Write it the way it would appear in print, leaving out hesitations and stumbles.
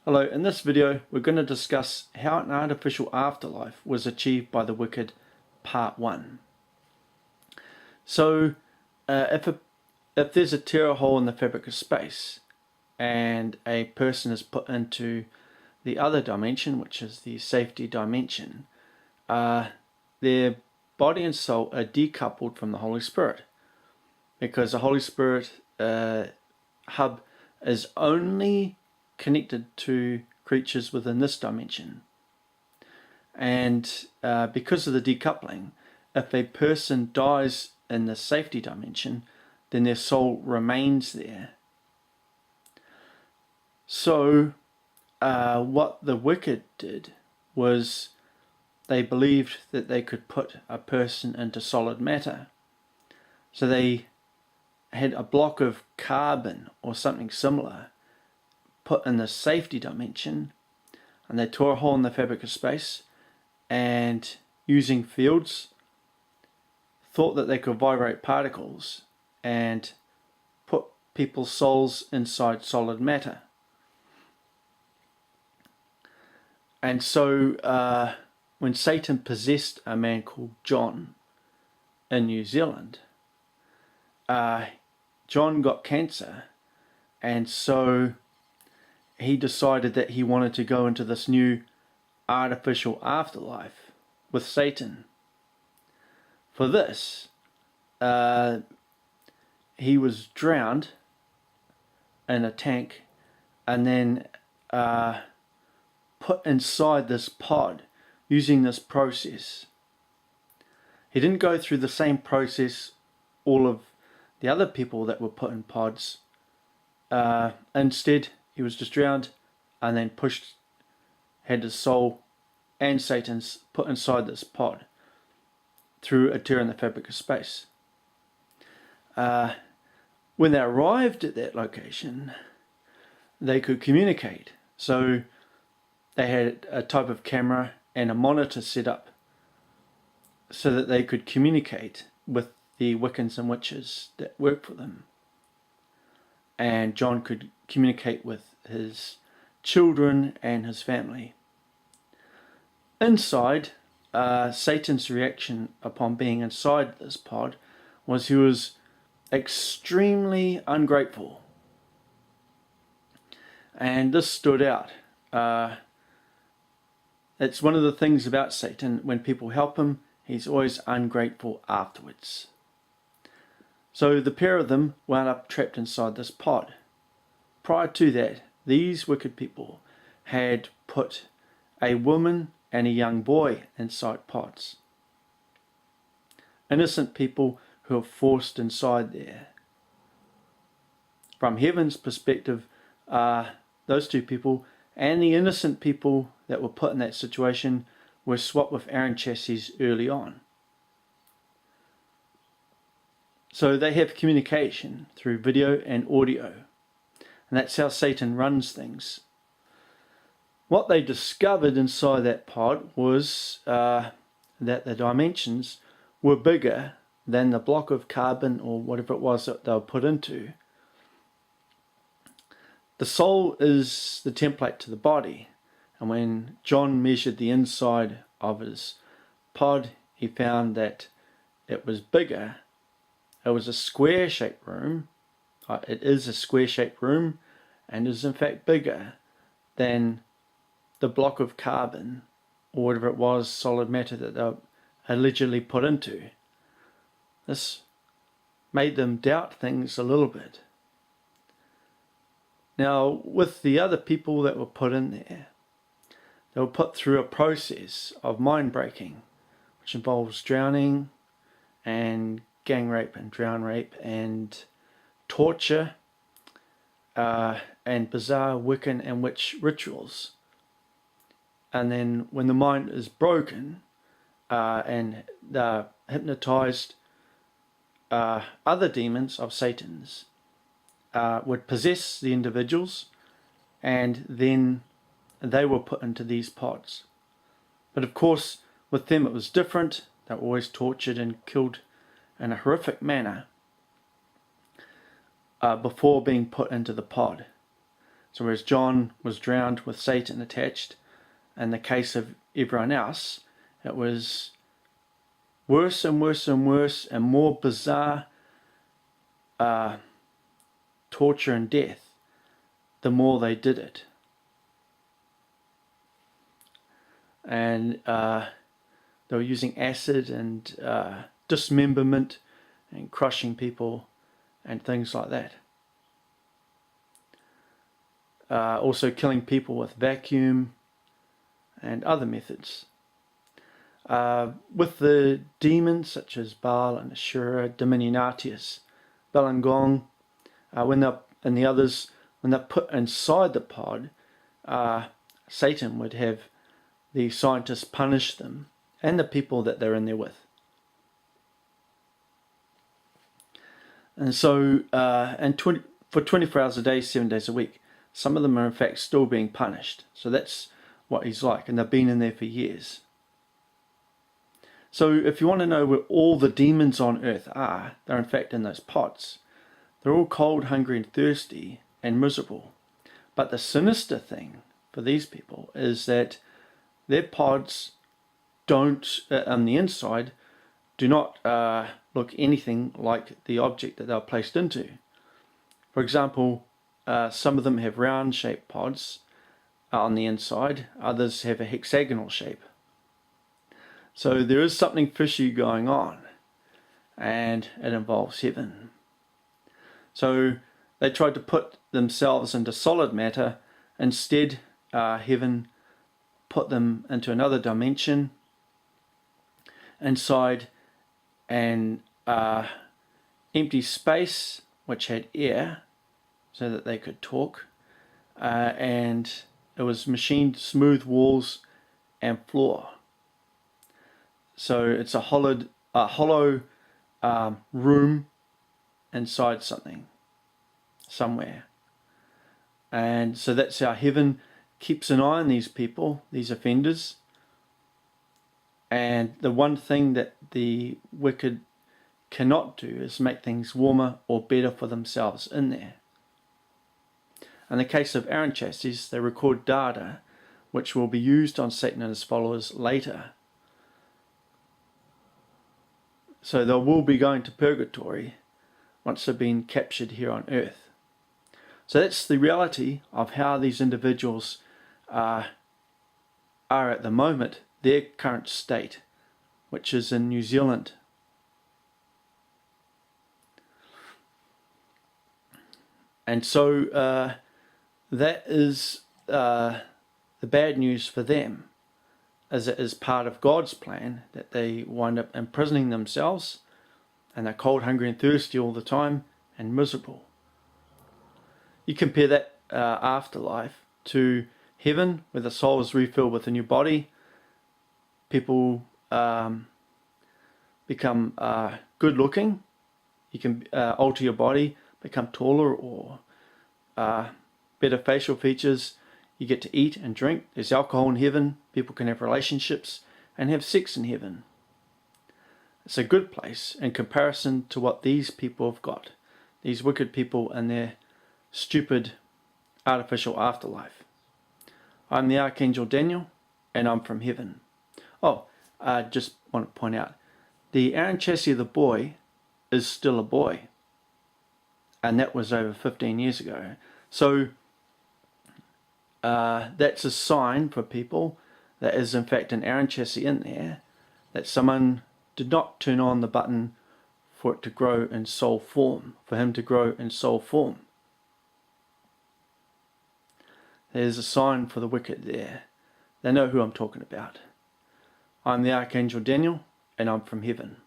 Hello, in this video we're going to discuss how an artificial afterlife was achieved by the wicked, part 1. So, if there's a tear hole in the fabric of space and a person is put into the other dimension, which is the safety dimension, their body and soul are decoupled from the Holy Spirit, because the Holy Spirit hub is only connected to creatures within this dimension. And because of the decoupling, if a person dies in the safety dimension, then their soul remains there. So what the wicked did was they believed that they could put a person into solid matter. So they had a block of carbon or something similar put in the safety dimension, and they tore a hole in the fabric of space, and using fields thought that they could vibrate particles and put people's souls inside solid matter. And so when Satan possessed a man called John in New Zealand, John got cancer, and so he decided that he wanted to go into this new artificial afterlife with Satan. For this, he was drowned in a tank and then put inside this pod using this process. He didn't go through the same process all of the other people that were put in pods. Instead, he was just drowned and then had his soul and Satan's put inside this pod through a tear in the fabric of space. When they arrived at that location, they could communicate. So they had a type of camera and a monitor set up so that they could communicate with the wiccans and witches that worked for them. And John could communicate with his children and his family. Inside, Satan's reaction upon being inside this pod was he was extremely ungrateful. And this stood out. It's one of the things about Satan: when people help him, he's always ungrateful afterwards. So the pair of them wound up trapped inside this pod. Prior to that, these wicked people had put a woman and a young boy inside pods. Innocent people who were forced inside there. From heaven's perspective, those two people and the innocent people that were put in that situation were swapped with Aaron chassis early on. So they have communication through video and audio, and that's how Satan runs things. What they discovered inside that pod was that the dimensions were bigger than the block of carbon or whatever it was that they were put into. The soul is the template to the body, and when John measured the inside of his pod, he found that it was bigger. It was a square-shaped room. It is a square-shaped room, and is in fact bigger than the block of carbon or whatever it was, solid matter, that they were allegedly put into. This made them doubt things a little bit. Now, with the other people that were put in there, they were put through a process of mind breaking, which involves drowning and gang rape and drown rape and torture and bizarre wiccan and witch rituals. And then when the mind is broken and they're hypnotized, other demons of Satan's would possess the individuals, and then they were put into these pods. But of course, with them it was different. They were always tortured and killed in a horrific manner before being put into the pod. So whereas John was drowned with Satan attached, in the case of everyone else, it was worse and worse and worse and more bizarre torture and death the more they did it. And they were using acid and dismemberment and crushing people and things like that. Also killing people with vacuum and other methods. With the demons such as Baal and Ashura, Dominionatius, Belangong, and the others, when they're put inside the pod, Satan would have the scientists punish them and the people that they're in there with. And so, for 24 hours a day, 7 days a week, some of them are in fact still being punished. So that's what he's like, and they've been in there for years. So if you want to know where all the demons on earth are, they're in fact in those pods. They're all cold, hungry and thirsty and miserable. But the sinister thing for these people is that their pods don't, on the inside, do not look anything like the object that they were placed into. For example, some of them have round-shaped pods on the inside, others have a hexagonal shape. So there is something fishy going on, and it involves heaven. So they tried to put themselves into solid matter. Instead, heaven put them into another dimension inside an empty space which had air so that they could talk, and it was machined smooth walls and floor. So it's a hollow room inside something, somewhere. And so that's how heaven keeps an eye on these people, these offenders. And the one thing that the wicked cannot do is make things warmer or better for themselves in there. In the case of Aaron chassis, they record data which will be used on Satan and his followers later. So they will be going to purgatory once they've been captured here on earth. So that's the reality of how these individuals are at the moment, their current state, which is in New Zealand. And so that is the bad news for them, as it is part of God's plan that they wind up imprisoning themselves, and they're cold, hungry and thirsty all the time and miserable. You compare that afterlife to heaven, where the soul is refilled with a new body. People become good looking. You can alter your body, become taller or better facial features. You get to eat and drink. There's alcohol in heaven. People can have relationships and have sex in heaven. It's a good place in comparison to what these people have got. These wicked people and their stupid artificial afterlife. I'm the Archangel Daniel, and I'm from heaven. Oh, I just want to point out, the Aaron chassis of the boy is still a boy. And that was over 15 years ago. So that's a sign for people that is in fact an Aaron chassis in there, that someone did not turn on the button for it to grow in soul form, for him to grow in soul form. There's a sign for the wicked there. They know who I'm talking about. I'm the Archangel Daniel, and I'm from heaven.